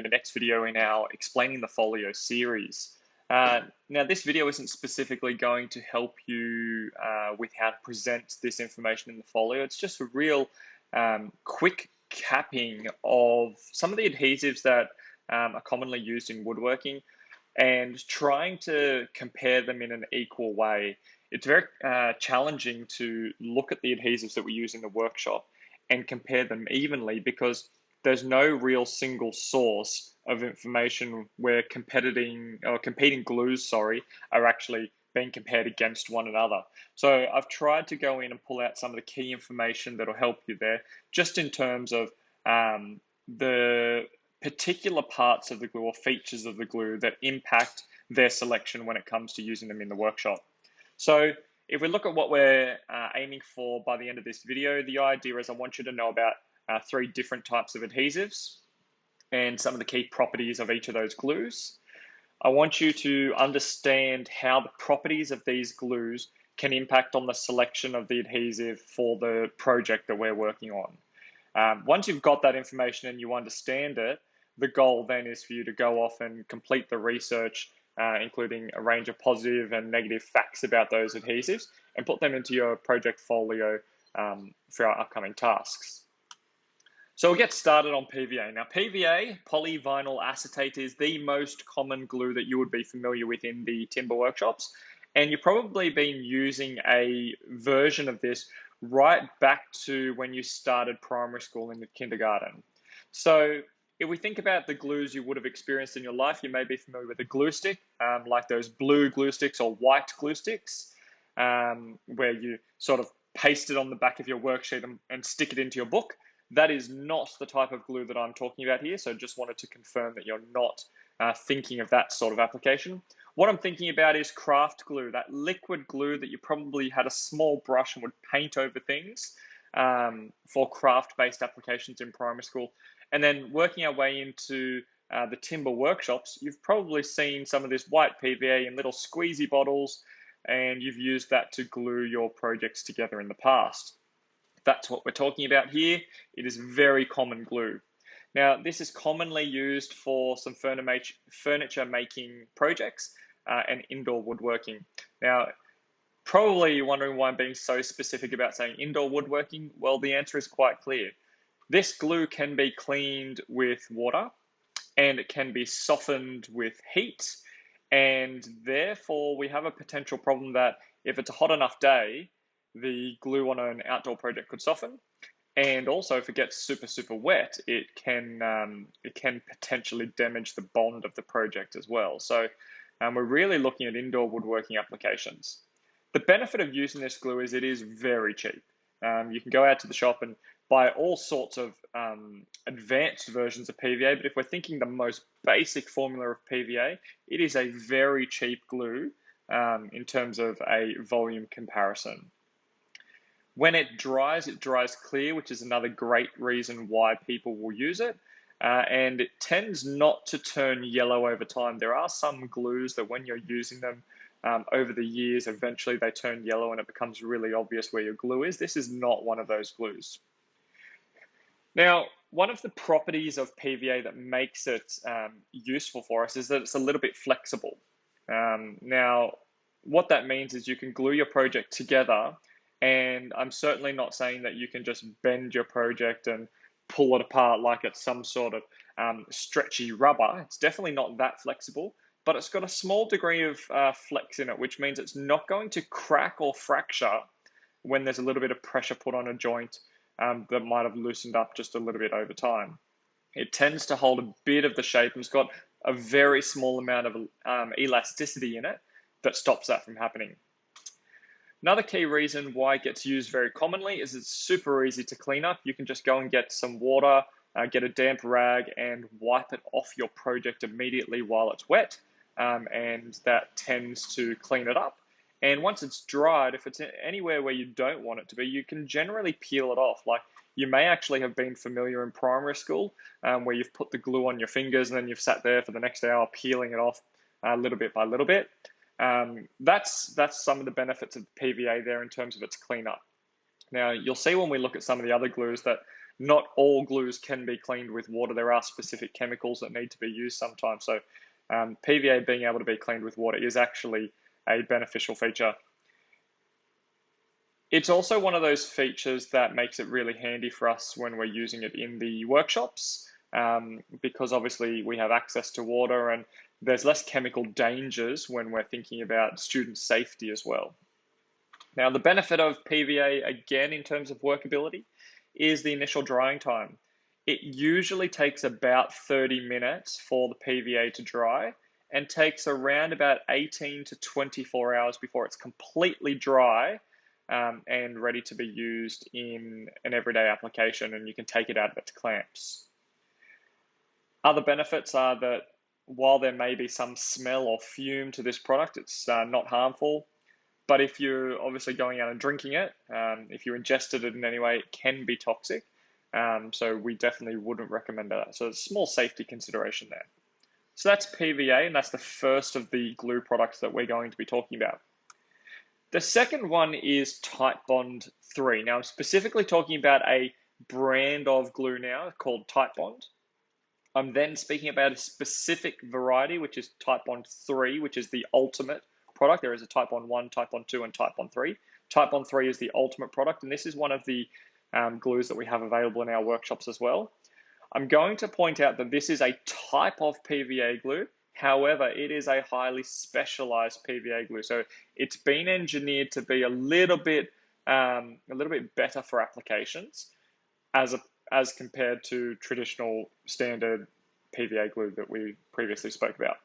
the next video in our Explaining the Folio series. Now, this video isn't specifically going to help you with how to present this information in the folio. It's just a real quick capping of some of the adhesives that are commonly used in woodworking and trying to compare them in an equal way. It's very challenging to look at the adhesives that we use in the workshop and compare them evenly because there's no real single source of information where competing glues, are actually being compared against one another. So I've tried to go in and pull out some of the key information that'll help you there, just in terms of the particular parts of the glue or features of the glue that impact their selection when it comes to using them in the workshop. So if we look at what we're aiming for by the end of this video, the idea is I want you to know about 3 different types of adhesives and some of the key properties of each of those glues. I want you to understand how the properties of these glues can impact on the selection of the adhesive for the project that we're working on. Once you've got that information and you understand it, the goal then is for you to go off and complete the research, including a range of positive and negative facts about those adhesives, and put them into your project folio for our upcoming tasks. So we'll get started on PVA. Now, PVA, polyvinyl acetate, is the most common glue that you would be familiar with in the timber workshops. And you've probably been using a version of this right back to when you started primary school in the kindergarten. So if we think about the glues you would have experienced in your life, you may be familiar with a glue stick, like those blue glue sticks or white glue sticks, where you sort of paste it on the back of your worksheet and stick it into your book. That is not the type of glue that I'm talking about here, so just wanted to confirm that you're not thinking of that sort of application. What I'm thinking about is craft glue, that liquid glue that you probably had a small brush and would paint over things for craft-based applications in primary school. And then working our way into the timber workshops, you've probably seen some of this white PVA in little squeezy bottles, and you've used that to glue your projects together in the past. That's what we're talking about here. It is very common glue. Now, this is commonly used for some furniture making projects and indoor woodworking. Now, probably you're wondering why I'm being so specific about saying indoor woodworking. Well, the answer is quite clear. This glue can be cleaned with water and it can be softened with heat. And therefore, we have a potential problem that if it's a hot enough day, the glue on an outdoor project could soften, and also if it gets super wet, it can potentially damage the bond of the project as well. So we're really looking at indoor woodworking applications. The benefit of using this glue is it is very cheap. You can go out to the shop and buy all sorts of advanced versions of PVA, but if we're thinking the most basic formula of PVA, it is a very cheap glue in terms of a volume comparison. When it dries clear, which is another great reason why people will use it. And it tends not to turn yellow over time. There are some glues that when you're using them over the years, eventually they turn yellow and it becomes really obvious where your glue is. This is not one of those glues. Now, one of the properties of PVA that makes it useful for us is that it's a little bit flexible. Now, what that means is you can glue your project together. And I'm certainly not saying that you can just bend your project and pull it apart like it's some sort of stretchy rubber. It's definitely not that flexible, but it's got a small degree of flex in it, which means it's not going to crack or fracture when there's a little bit of pressure put on a joint that might have loosened up just a little bit over time. It tends to hold a bit of the shape and it's got a very small amount of elasticity in it that stops that from happening. Another key reason why it gets used very commonly is it's super easy to clean up. You can just go and get some water, get a damp rag and wipe it off your project immediately while it's wet. And that tends to clean it up. And once it's dried, if it's anywhere where you don't want it to be, you can generally peel it off. Like you may actually have been familiar in primary school where you've put the glue on your fingers and then you've sat there for the next hour peeling it off little bit by little bit. That's some of the benefits of PVA there in terms of its cleanup. Now, you'll see when we look at some of the other glues that not all glues can be cleaned with water. There are specific chemicals that need to be used sometimes. So PVA being able to be cleaned with water is actually a beneficial feature. It's also one of those features that makes it really handy for us when we're using it in the workshops, because obviously we have access to water and there's less chemical dangers when we're thinking about student safety as well. Now, the benefit of PVA, again, in terms of workability, is the initial drying time. It usually takes about 30 minutes for the PVA to dry and takes around about 18 to 24 hours before it's completely dry and ready to be used in an everyday application, and you can take it out of its clamps. Other benefits are that while there may be some smell or fume to this product, it's not harmful. But if you're obviously going out and drinking it, if you ingested it in any way, it can be toxic. So we definitely wouldn't recommend that. So it's a small safety consideration there. So that's PVA, and that's the first of the glue products that we're going to be talking about. The second one is Titebond 3. Now, I'm specifically talking about a brand of glue now called Titebond. I'm then speaking about a specific variety, which is Titebond 3, which is the ultimate product. There is a Titebond 1, Titebond 2, and Titebond 3. Titebond 3 is the ultimate product, and this is one of the glues that we have available in our workshops as well. I'm going to point out that this is a type of PVA glue. However, it is a highly specialized PVA glue. So it's been engineered to be a little bit better for applications as compared to traditional standard PVA glue that we previously spoke about.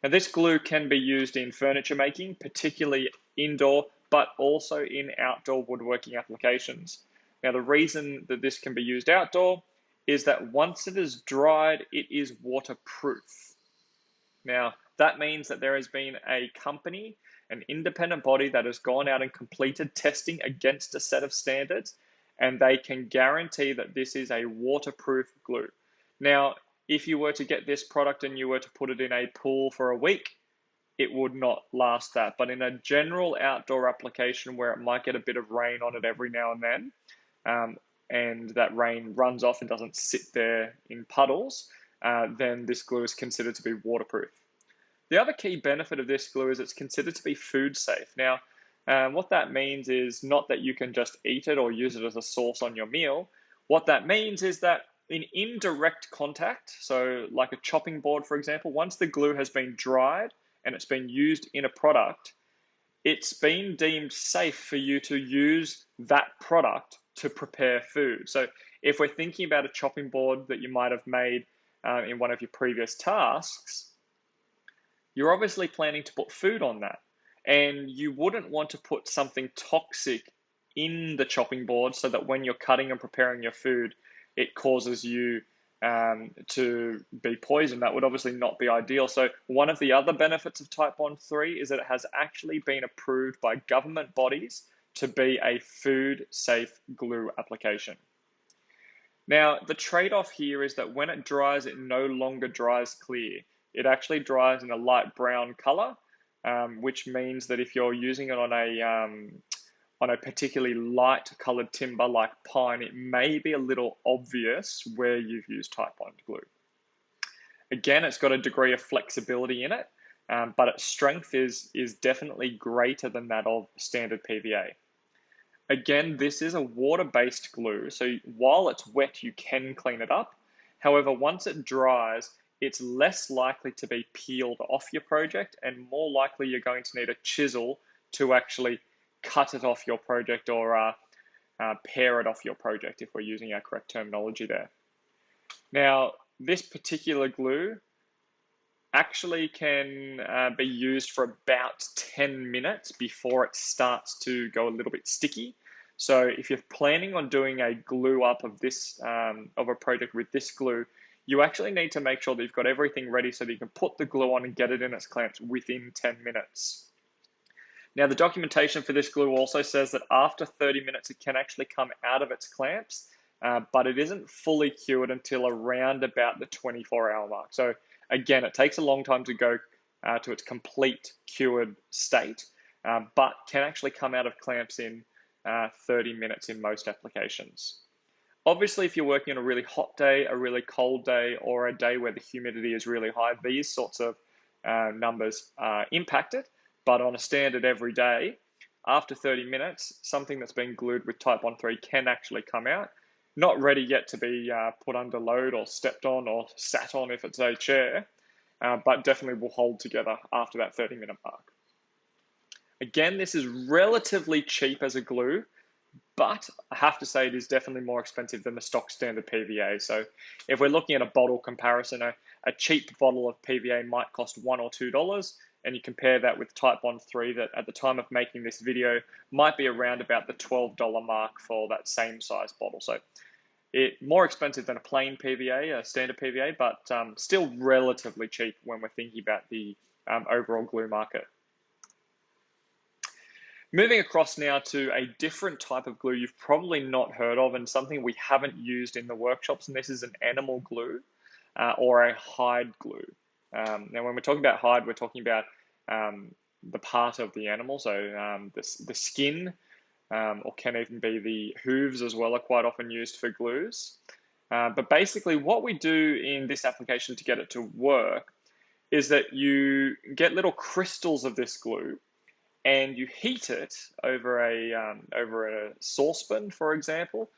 Now, this glue can be used in furniture making, particularly indoor, but also in outdoor woodworking applications. Now, the reason that this can be used outdoor is that once it is dried, it is waterproof. Now, that means that there has been a company, an independent body that has gone out and completed testing against a set of standards, and they can guarantee that this is a waterproof glue. Now, if you were to get this product and you were to put it in a pool for a week, it would not last that. But in a general outdoor application where it might get a bit of rain on it every now and then, and that rain runs off and doesn't sit there in puddles, then this glue is considered to be waterproof. The other key benefit of this glue is it's considered to be food safe. Now, what that means is not that you can just eat it or use it as a sauce on your meal. What that means is that in indirect contact, so like a chopping board, for example, once the glue has been dried and it's been used in a product, it's been deemed safe for you to use that product to prepare food. So if we're thinking about a chopping board that you might have made in one of your previous tasks, you're obviously planning to put food on that. And you wouldn't want to put something toxic in the chopping board so that when you're cutting and preparing your food, it causes you to be poisoned. That would obviously not be ideal. So one of the other benefits of Titebond 3 is that it has actually been approved by government bodies to be a food safe glue application. Now, the trade-off here is that when it dries, it no longer dries clear. It actually dries in a light brown color, which means that if you're using it on a particularly light colored timber like pine, it may be a little obvious where you've used Titebond glue. Again, it's got a degree of flexibility in it, but its strength is definitely greater than that of standard PVA. Again, this is a water-based glue, so while it's wet, you can clean it up. However, once it dries, it's less likely to be peeled off your project, and more likely you're going to need a chisel to actually cut it off your project or pare it off your project, if we're using our correct terminology there. Now, this particular glue actually can be used for about 10 minutes before it starts to go a little bit sticky. So if you're planning on doing a glue up of this of a project with this glue, you actually need to make sure that you've got everything ready so that you can put the glue on and get it in its clamps within 10 minutes. Now, the documentation for this glue also says that after 30 minutes, it can actually come out of its clamps, but it isn't fully cured until around about the 24-hour mark. So again, it takes a long time to go to its complete cured state, but can actually come out of clamps in 30 minutes in most applications. Obviously, if you're working on a really hot day, a really cold day, or a day where the humidity is really high, these sorts of numbers are impacted. But on a standard every day, after 30 minutes, something that's been glued with Titebond 3 can actually come out. Not ready yet to be put under load or stepped on or sat on if it's a chair, but definitely will hold together after that 30-minute mark. Again, this is relatively cheap as a glue, but I have to say it is definitely more expensive than the stock standard PVA. So if we're looking at a bottle comparison, a cheap bottle of PVA might cost $1 or $2, and you compare that with Titebond 3 that at the time of making this video might be around about the $12 mark for that same size bottle. So it more expensive than a plain PVA, a standard PVA, but still relatively cheap when we're thinking about the overall glue market. Moving across now to a different type of glue you've probably not heard of and something we haven't used in the workshops, and this is an animal glue or a hide glue. Now, when we're talking about hide, we're talking about the part of the animal, so the skin, or can even be the hooves as well, are quite often used for glues. But basically what we do in this application to get it to work is that you get little crystals of this glue and you heat it over a saucepan, for example,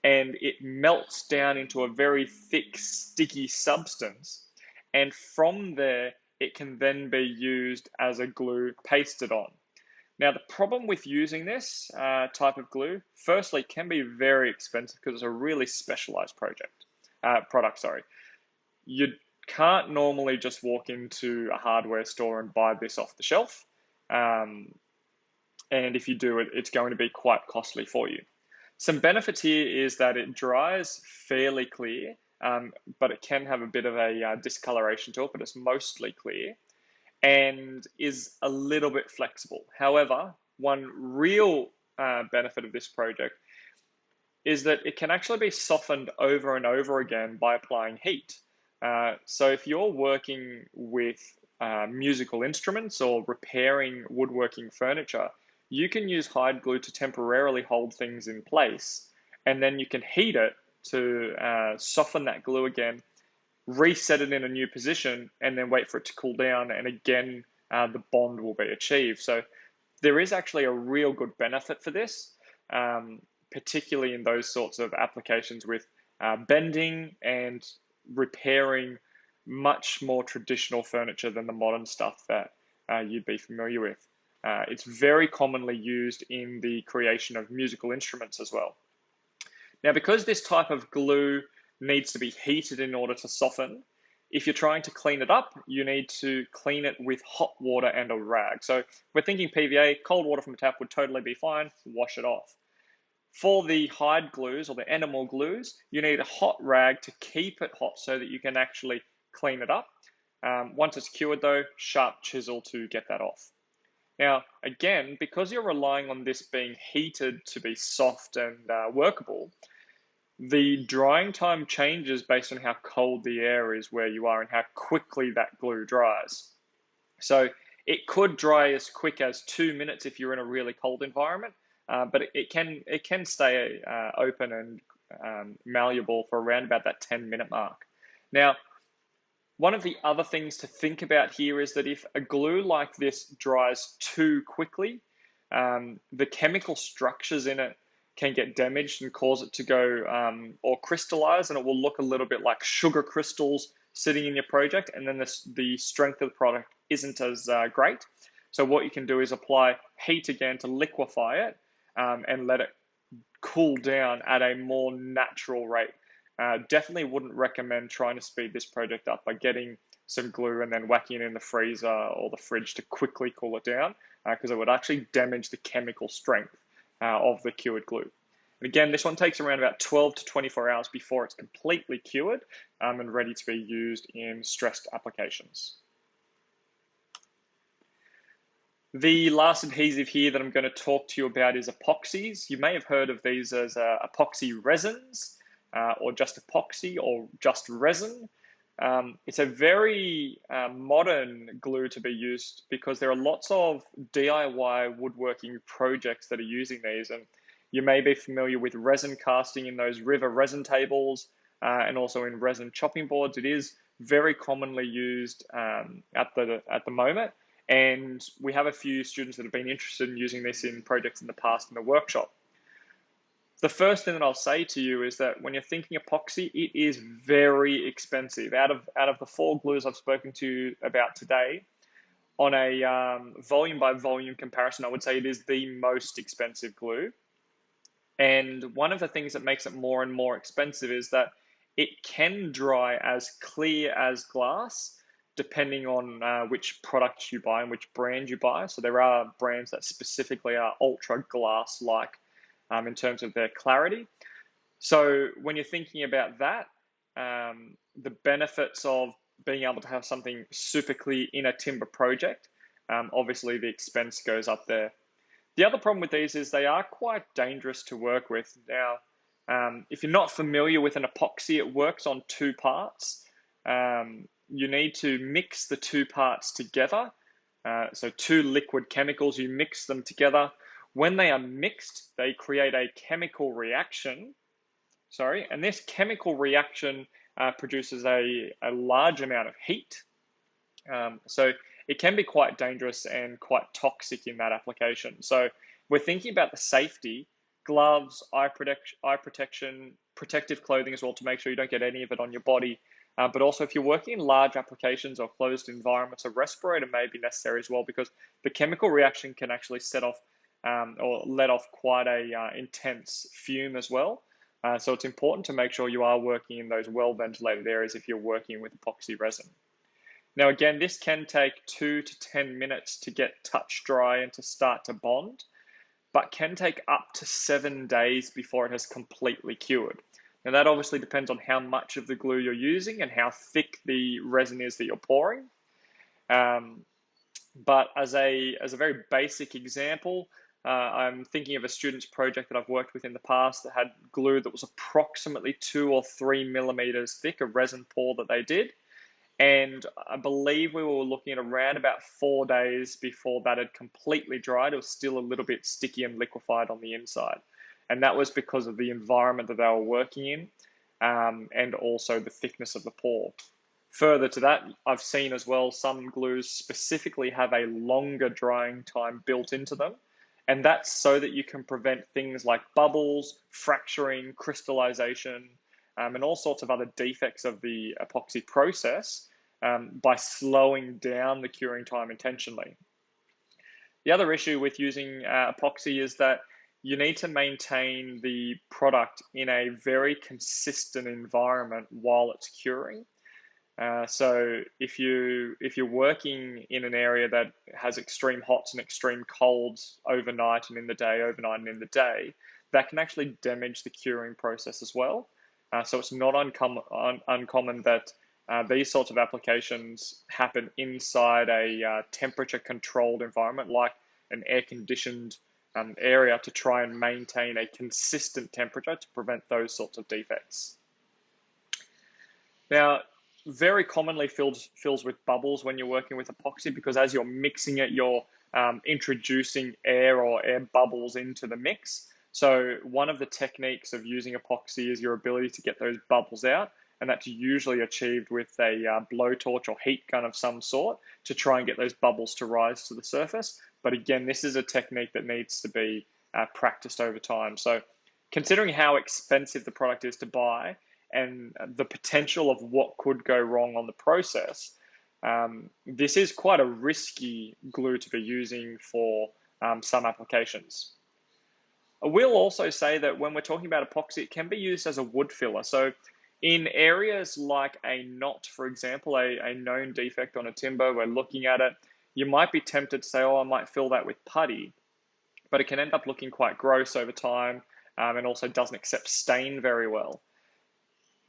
and it melts down into a very thick, sticky substance. And from there, it can then be used as a glue pasted on. Now, the problem with using this type of glue, firstly, can be very expensive because it's a really specialized product. Sorry, you can't normally just walk into a hardware store and buy this off the shelf. And if you do it, it's going to be quite costly for you. Some benefits here is that it dries fairly clear, but it can have a bit of a discoloration to it, but it's mostly clear and is a little bit flexible. However, one real benefit of this project is that it can actually be softened over and over again by applying heat. So if you're working with musical instruments or repairing woodworking furniture, you can use hide glue to temporarily hold things in place, and then you can heat it to soften that glue again, reset it in a new position, and then wait for it to cool down, and again, the bond will be achieved. So there is actually a real good benefit for this, particularly in those sorts of applications with bending and repairing much more traditional furniture than the modern stuff that you'd be familiar with. It's very commonly used in the creation of musical instruments as well. Now, because this type of glue needs to be heated in order to soften, if you're trying to clean it up, you need to clean it with hot water and a rag. So we're thinking PVA, cold water from a tap would totally be fine, wash it off. For the hide glues or the animal glues, you need a hot rag to keep it hot so that you can actually clean it up. Once it's cured though, sharp chisel to get that off. Now, again, because you're relying on this being heated to be soft and workable, the drying time changes based on how cold the air is where you are and how quickly that glue dries. So it could dry as quick as 2 minutes if you're in a really cold environment, but it can stay open and malleable for around about that 10-minute mark. Now, one of the other things to think about here is that if a glue like this dries too quickly, the chemical structures in it can get damaged and cause it to go or crystallize, and it will look a little bit like sugar crystals sitting in your project, and then the strength of the product isn't as great. So what you can do is apply heat again to liquefy it and let it cool down at a more natural rate. Definitely wouldn't recommend trying to speed this project up by getting some glue and then whacking it in the freezer or the fridge to quickly cool it down, because it would actually damage the chemical strength of the cured glue. And again, this one takes around about 12 to 24 hours before it's completely cured and ready to be used in stressed applications. The last adhesive here that I'm going to talk to you about is epoxies. You may have heard of these as epoxy resins, or just epoxy, or just resin. It's a very modern glue to be used because there are lots of DIY woodworking projects that are using these, and You may be familiar with resin casting in those river resin tables and also in resin chopping boards. It is very commonly used at the moment. And we have a few students that have been interested in using this in projects in the past in the workshop. The first thing that I'll say to you is that when you're thinking epoxy, it is very expensive. Out of the 4 glues I've spoken to you about today, on a volume by volume comparison, I would say it is the most expensive glue. And one of the things that makes it more and more expensive is that it can dry as clear as glass, depending on which product you buy and which brand you buy. So there are brands that specifically are ultra glass-like in terms of their clarity. So when you're thinking about that, the benefits of being able to have something super clear in a timber project, obviously the expense goes up there. The other problem with these is they are quite dangerous to work with. Now, if you're not familiar with an epoxy, it works on 2 parts. You need to mix the 2 parts together. So 2 liquid chemicals, you mix them together. When they are mixed, they create a chemical reaction. And this chemical reaction produces a large amount of heat. So it can be quite dangerous and quite toxic in that application. So we're thinking about the safety, gloves, eye protection, protective clothing as well to make sure you don't get any of it on your body. But also if you're working in large applications or closed environments, a respirator may be necessary as well, because the chemical reaction can actually set off or let off quite a intense fume as well. So it's important to make sure you are working in those well-ventilated areas if you're working with epoxy resin. Now, again, this can take 2 to 10 minutes to get touch dry and to start to bond, but can take up to 7 days before it has completely cured. Now, that obviously depends on how much of the glue you're using and how thick the resin is that you're pouring. But as a very basic example, I'm thinking of a student's project that I've worked with in the past that had glue that was approximately 2 or 3 millimeters thick, a resin pour that they did. And I believe we were looking at around about 4 days before that had completely dried. It was still a little bit sticky and liquefied on the inside. And that was because of the environment that they were working in and also the thickness of the pour. Further to that, I've seen as well some glues specifically have a longer drying time built into them. And that's so that you can prevent things like bubbles, fracturing, crystallization, and all sorts of other defects of the epoxy process by slowing down the curing time intentionally. The other issue with using epoxy is that you need to maintain the product in a very consistent environment while it's curing. So if you're working in an area that has extreme hots and extreme colds overnight and in the day, that can actually damage the curing process as well. So it's not uncommon that these sorts of applications happen inside a temperature-controlled environment, like an air-conditioned area, to try and maintain a consistent temperature to prevent those sorts of defects. Now, very commonly fills with bubbles when you're working with epoxy, because as you're mixing it, you're introducing air or air bubbles into the mix. So one of the techniques of using epoxy is your ability to get those bubbles out, and that's usually achieved with a blowtorch or heat gun of some sort to try and get those bubbles to rise to the surface. But again, this is a technique that needs to be practiced over time. So considering how expensive the product is to buy and the potential of what could go wrong on the process, this is quite a risky glue to be using for some applications. I will also say that when we're talking about epoxy, it can be used as a wood filler. So in areas like a knot, for example, a known defect on a timber, we're looking at it, you might be tempted to say, oh, I might fill that with putty, but it can end up looking quite gross over time and also doesn't accept stain very well.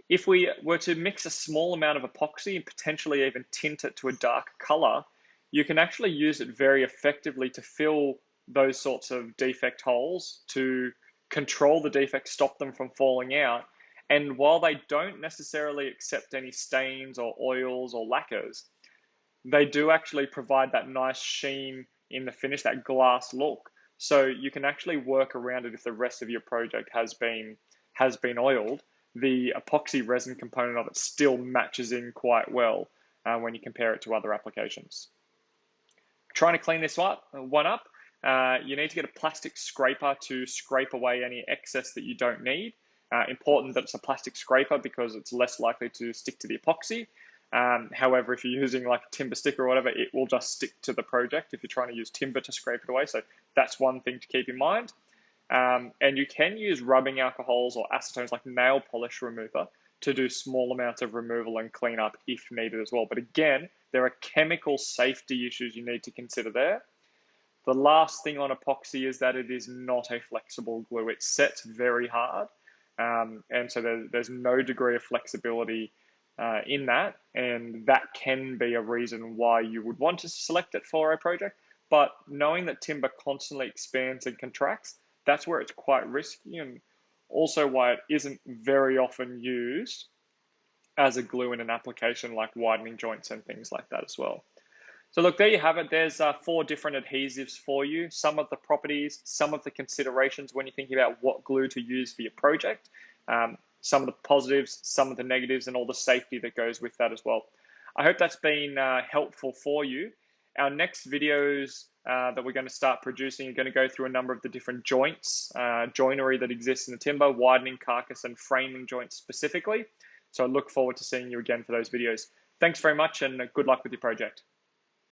If we were to mix a small amount of epoxy and potentially even tint it to a dark color, you can actually use it very effectively to fill those sorts of defect holes, to control the defects, stop them from falling out. And while they don't necessarily accept any stains or oils or lacquers, they do actually provide that nice sheen in the finish, that glass look. So you can actually work around it if the rest of your project has been oiled. The epoxy resin component of it still matches in quite well when you compare it to other applications. Trying to clean this one up, you need to get a plastic scraper to scrape away any excess that you don't need. Important that it's a plastic scraper because it's less likely to stick to the epoxy. However, if you're using like a timber sticker or whatever, it will just stick to the project if you're trying to use timber to scrape it away. So that's one thing to keep in mind. And you can use rubbing alcohols or acetones like nail polish remover to do small amounts of removal and cleanup if needed as well. But again, there are chemical safety issues you need to consider there. The last thing on epoxy is that it is not a flexible glue. It sets very hard, and so there's no degree of flexibility in that, and that can be a reason why you would want to select it for a project. But knowing that timber constantly expands and contracts, that's where it's quite risky, and also why it isn't very often used as a glue in an application like widening joints and things like that as well. So look, there you have it. There's 4 different adhesives for you. Some of the properties, some of the considerations when you're thinking about what glue to use for your project, some of the positives, some of the negatives, and all the safety that goes with that as well. I hope that's been helpful for you. Our next videos that we're going to start producing are going to go through a number of the different joints, joinery that exists in the timber, widening, carcass, and framing joints specifically. So I look forward to seeing you again for those videos. Thanks very much, and good luck with your project.